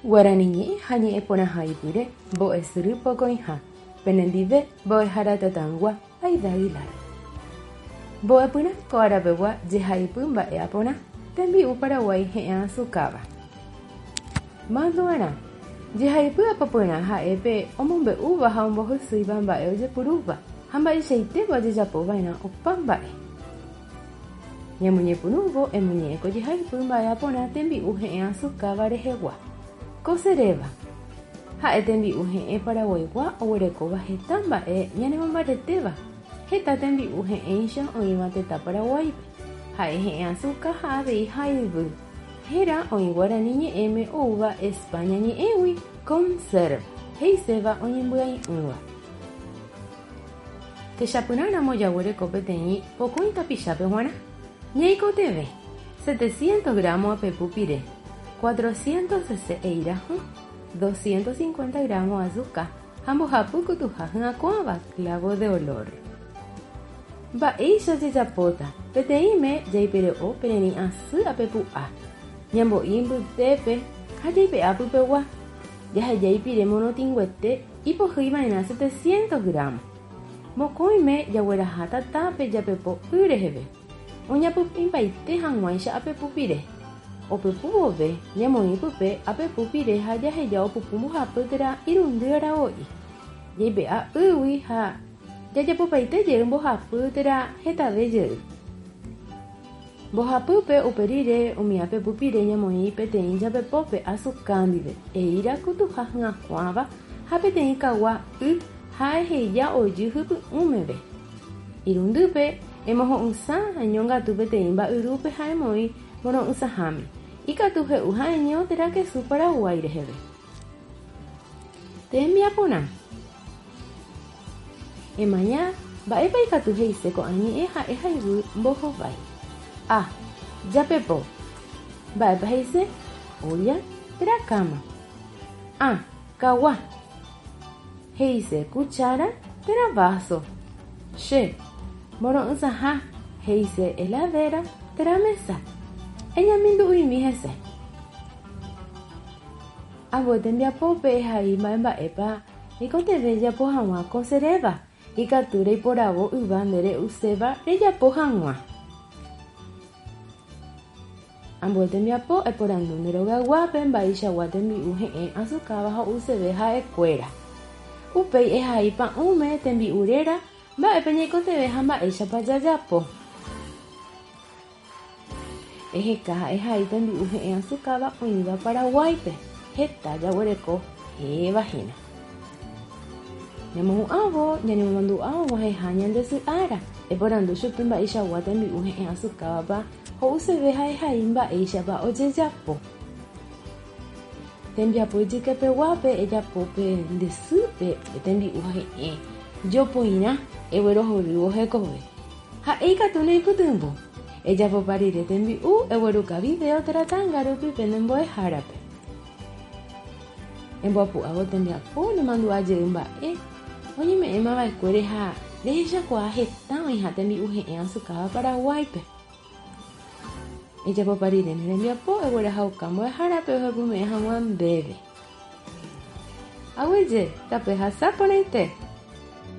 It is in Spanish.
Guaraniñe hañe epona haipure, bo esru pocoinha, penendive bo haratatangua, aida Aguilar. Bo epuna coarapegua je haipumba eapona, tembi'u Paraguay he'a sukava. Manduara, je haipu apapuna ha'epe omombe'úva ha ombohysýiva mba'e ojepurúva, ha mba'eichaitéva ojejapova'erã opa mba'e. Ñamoñepyrũvo emuñe'ẽko je haipu mba'eapona tembi'u he'a sukáva rehegua. Koseréva. Ha'e tembi'u he'ẽ Paraguaygua oguerekóva heta mba'e ñanemombaretéva. Heta tembi'u he'ẽicha oĩva tetã Paraguáipe. Ha'e he'ẽ azuka ha avei haivy. Héra oĩ Guarani ñe'ẽme oúva España ñe'ẽgui conserva heiséva oñembya'y'ỹva. Techapyrãramo jaguereko peteĩ pokõi tapichápe g̃uarã. Ñaikotevẽ 700 gramos apepu pire, 400 cc eiraha, 250 gramos azúcar, ha mbohapy kutuha hyakuãva clavo de olor. Mba'éicha jejapóta, peteĩme jaipere'õ pererĩ asy apepu'a, ñambo'i mbytépe ha jaipe'a pypegua. Jahejái pire monotinguete ipohýiva'erã 700 gramos. Mokõime jagueraha tatápe japepo y reheve. Oñapypĩmbaite hag̃uáicha apepu pire. Opepu vove ñamoĩ pype apepu pire ha jaheja opupu mbohapy térã irundy aravo'i. Jaipe'a ýgui ha jajapopaite jey mbohapy térã hetave jey. Mbohapýpe upe rire umi apepu pire ñamoĩ peteĩ japepópe azuka ndive eíra kutuha hyakuãva ha peteĩ kagua y ha eheja ojy hypy'ũmeve. Irundýpe emoho'ysã añongatu peteĩ mba'yrúpe ha emoĩ moro'ysãháme. Ikatu he'u ha'eño térã kesu Paraguay reheve. Tembiaporã. Emaña mba'épa ikatu he'ise ko'ã ñe'ẽ ha'e haivy mbohovái. A. Japepo. Mba'épa he'ise? Olla, térã cáma. A. Kagua. He'ise cuchara, térã vaso. Che. Moro'ysãha. He'ise heladera, térã mesa. Eñamindu'ymi hese. Ambue tembiapópe ehai mba'épa ikotevẽ japo hag̃ua koseréva ikatu reiporavo yva nde re'uséva rejapo hag̃ua. Ambue tembiapo eporandu nde rogaguápe mba'eichagua tembi'u he'ẽ azukáva ho'yseve ha'ekuéra. Upéi ehai pa'ũme tembi'u réra mba'épe ñaikotevẽ ha mba'éichapa jajapo. Eheka ha ehai tembi'u he'ẽ azukáva oĩva Paraguáipe. Heta jaguereko hévahína. Ñamohu'ãvo ñanemomandu'ã og̃uahẽha ñande sy ára eporandu chupe mba'eichagua tembi'u he'ẽ azukáva ho'yseve ha ehai mba'éichapa ojejapo. Tembiapo ijykepeguápe ejapópe nde sýpe tembi'u he'ẽ jopoirã eguerohoryvo hekove. Ha'e ikatu neipytĩmbo. Ejapopa rire tembi'u egueruka video térã tãngarupi pende mbo'ehárape. Emboapu'ávo tembiapo nemandu'a jey mba'e oñeme'ẽ mava'ekuére ha rehechakuaa heta oĩha tembi'u he'ẽ azukáva Paraguáipe. Ejapopa rire tembiapo eguerahauka mbo'ehárape ohepyme'ẽ hag̃ua mbéve. Agueje tape hasáporãite.